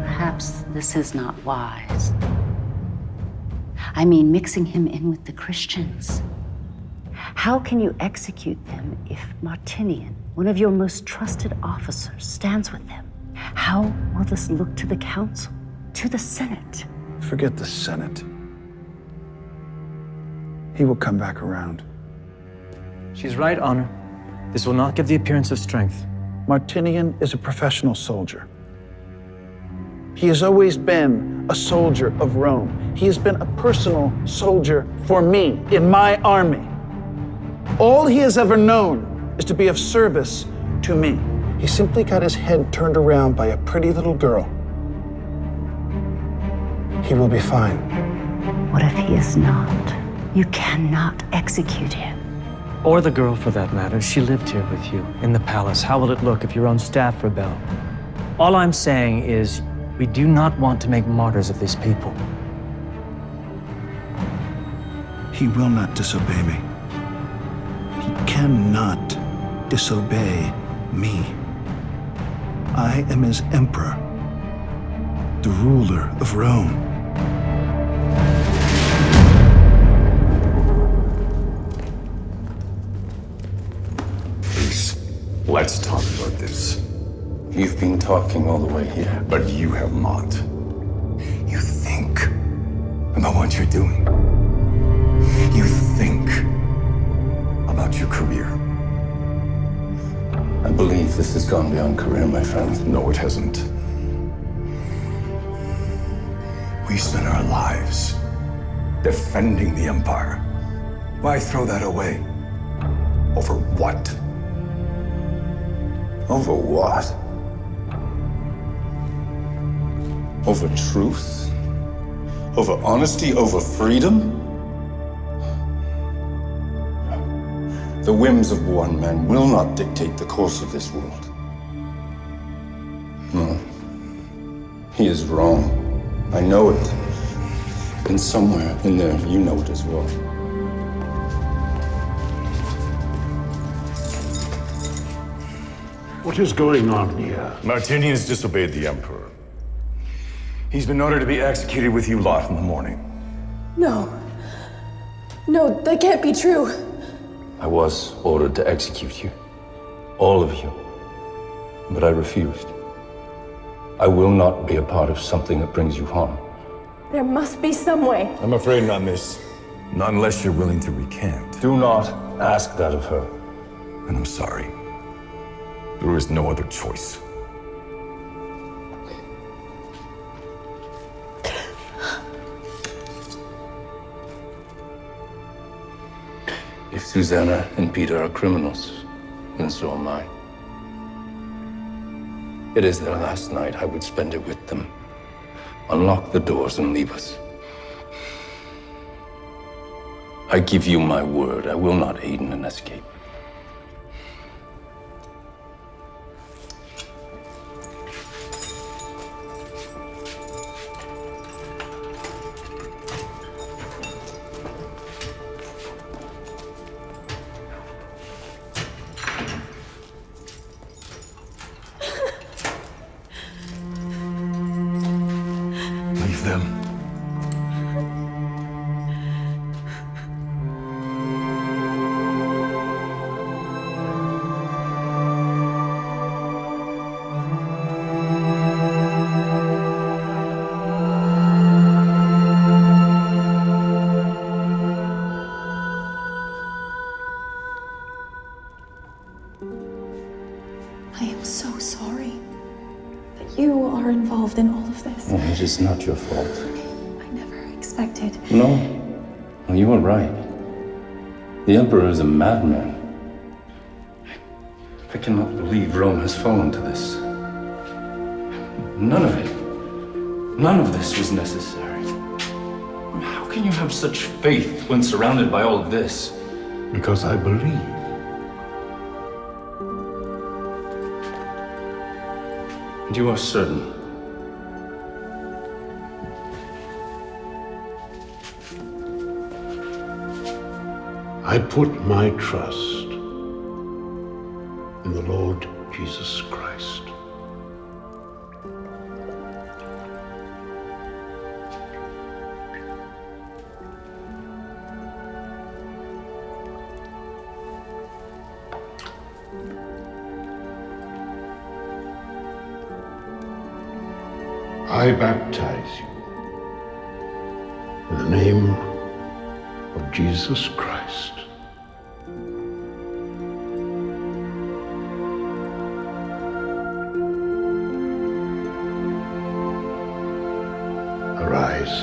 Perhaps this is not wise. I mean, mixing him in with the Christians. How can you execute them if Martinian, one of your most trusted officers, stands with them? How will this look to the council, to the Senate? Forget the Senate. He will come back around. She's right, Honor. This will not give the appearance of strength. Martinian is a professional soldier. He has always been a soldier of Rome. He has been a personal soldier for me in my army. All he has ever known is to be of service to me. He simply got his head turned around by a pretty little girl. He will be fine. What if he is not? You cannot execute him. Or the girl, for that matter. She lived here with you, in the palace. How will it look if your own staff rebel? All I'm saying is, we do not want to make martyrs of these people. He will not disobey me. He cannot disobey me. I am his emperor, the ruler of Rome. Please, let's talk about this. You've been talking all the way here. But you have not. You think about what you're doing. You think about your career. I believe this has gone beyond career, my friend. No, it hasn't. We spent our lives defending the Empire. Why throw that away? Over what? Over what? Over truth? Over honesty? Over freedom? The whims of one man will not dictate the course of this world. No. He is wrong. I know it. And somewhere in there, you know it as well. What is going on here? Martinian has disobeyed the Emperor. He's been ordered to be executed with you lot in the morning. No. No, that can't be true. I was ordered to execute you. All of you. But I refused. I will not be a part of something that brings you harm. There must be some way. I'm afraid not, miss. Not unless you're willing to recant. Do not ask that of her. And I'm sorry. There is no other choice. If Susanna and Peter are criminals, then so am I. It is their last night. I would spend it with them. Unlock the doors and leave us. I give you my word. I will not aid in an escape. Leave them. I am so sorry that you are involved in all of this. It is not your fault. I never expected. No. No, you are right. The Emperor is a madman. I cannot believe Rome has fallen to this. None of it. None of this was necessary. How can you have such faith when surrounded by all of this? Because I believe. And you are certain? I put my trust in the Lord Jesus Christ. I baptize you in the name of Jesus Christ. Arise.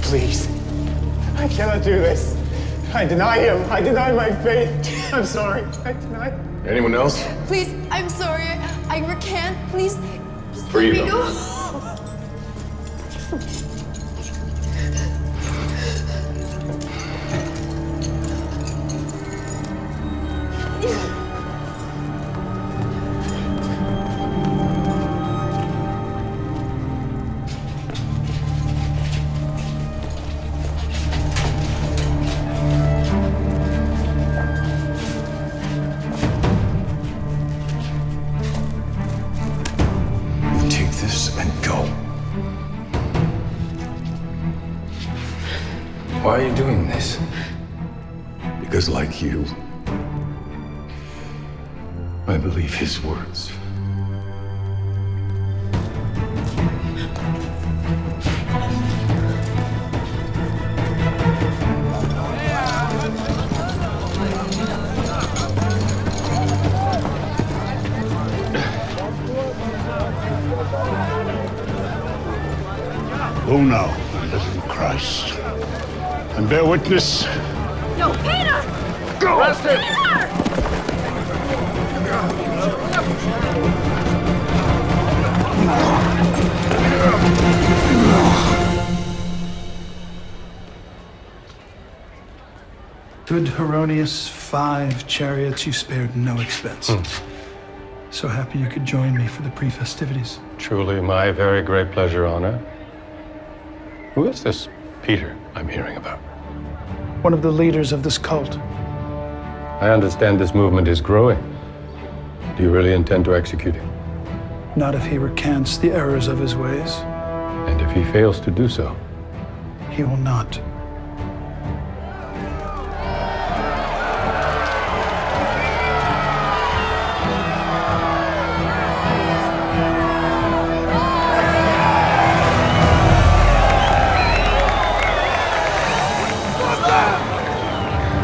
Please. I cannot do this. I deny him. I deny my faith. I'm sorry. I deny. Anyone else? Please, I'm sorry. I recant. Please, just Free let me them. go. You take this and go. Why are you doing this? Because, like you, I believe his words. Go now, little Christ, and bear witness. No, Peter! Go! Arrest him! Good Heronius, 5 chariots you spared no expense. So happy you could join me for the pre-festivities. Truly my very great pleasure, Honor. Who is this Peter I'm hearing about? One of the leaders of this cult. I understand this movement is growing. Do you really intend to execute him? Not if he recants the errors of his ways. And if he fails to do so? He will not.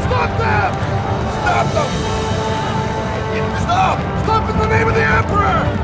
Stop them! Stop them! Stop! Stop in the name of the Emperor!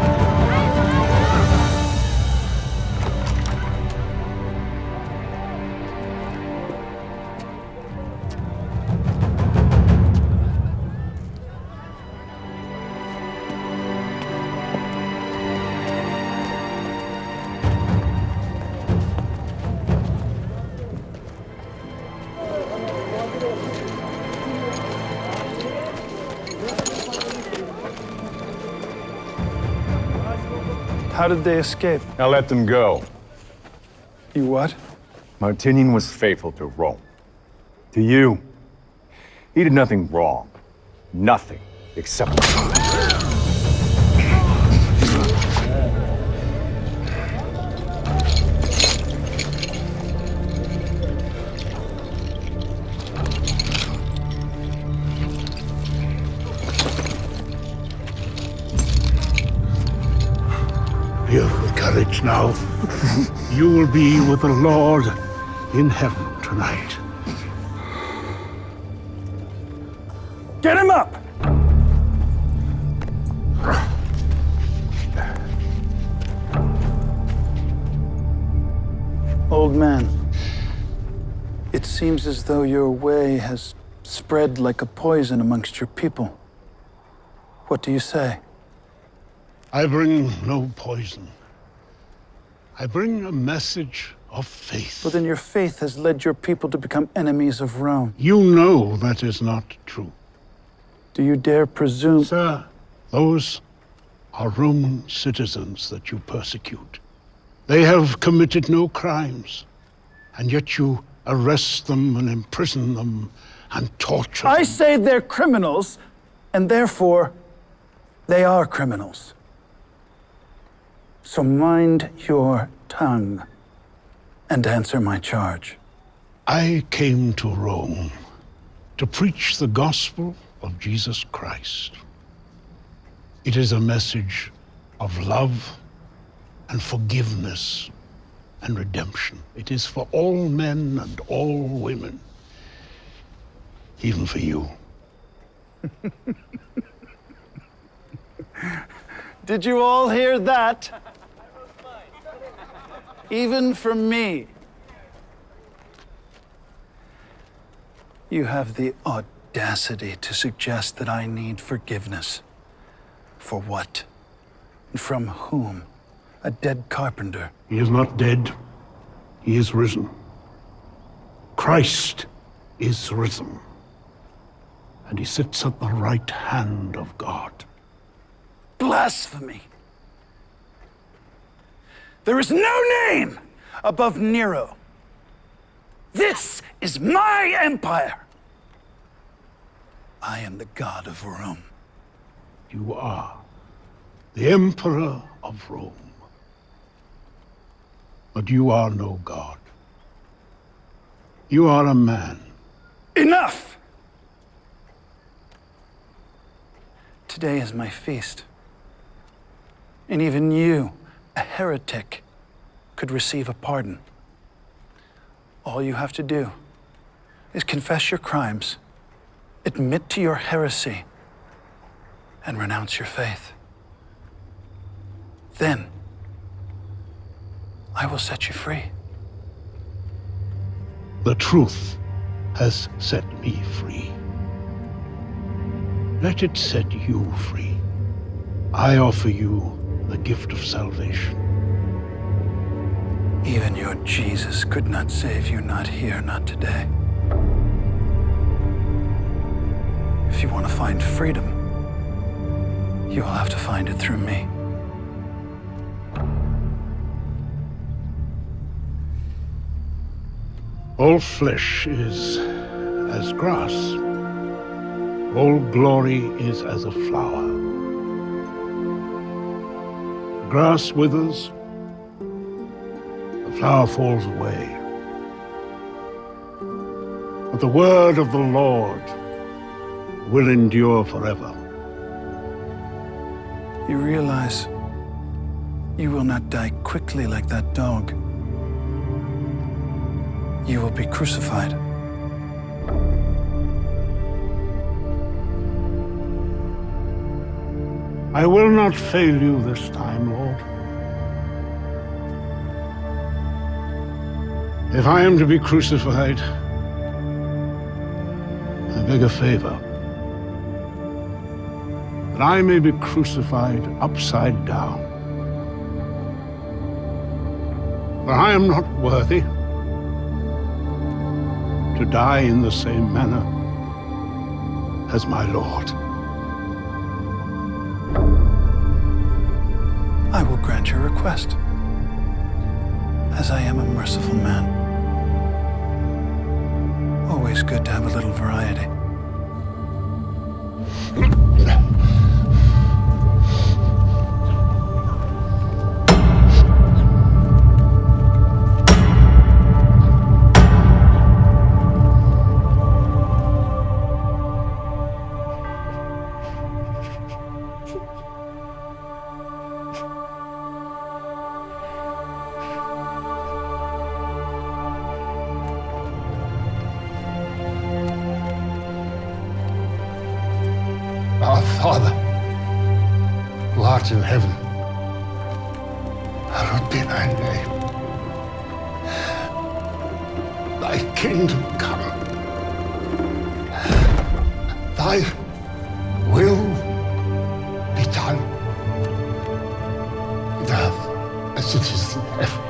How did they escape? Now let them go. You what? Martinian was faithful to Rome. To you. He did nothing wrong. Nothing except... You have courage now. You will be with the Lord in heaven tonight. Get him up! Old man, it seems as though your way has spread like a poison amongst your people. What do you say? I bring no poison. I bring a message of faith. Well, then your faith has led your people to become enemies of Rome. You know that is not true. Do you dare presume? Sir, those are Roman citizens that you persecute. They have committed no crimes, and yet you arrest them and imprison them and torture them. I say they're criminals, and therefore they are criminals. So mind your tongue and answer my charge. I came to Rome to preach the gospel of Jesus Christ. It is a message of love and forgiveness and redemption. It is for all men and all women, even for you. Did you all hear that? Even from me. You have the audacity to suggest that I need forgiveness. For what? And from whom? A dead carpenter. He is not dead. He is risen. Christ is risen. And he sits at the right hand of God. Blasphemy! There is no name above Nero. This is my empire. I am the god of Rome. You are the Emperor of Rome. But you are no god. You are a man. Enough! Today is my feast. And even you, a heretic, could receive a pardon. All you have to do is confess your crimes, admit to your heresy, and renounce your faith. Then, I will set you free. The truth has set me free. Let it set you free. I offer you the gift of salvation. Even your Jesus could not save you, not here, not today. If you want to find freedom, you will have to find it through me. All flesh is as grass. All glory is as a flower. The grass withers, the flower falls away. But the word of the Lord will endure forever. You realize you will not die quickly like that dog. You will be crucified. I will not fail you this time, Lord. If I am to be crucified, I beg a favor. That I may be crucified upside down. For I am not worthy to die in the same manner as my Lord. I will grant your request, as I am a merciful man. Always good to have a little variety. Our Father, who art in heaven, hallowed be thy name. Thy kingdom come. Thy will be done, on earth as it is in heaven.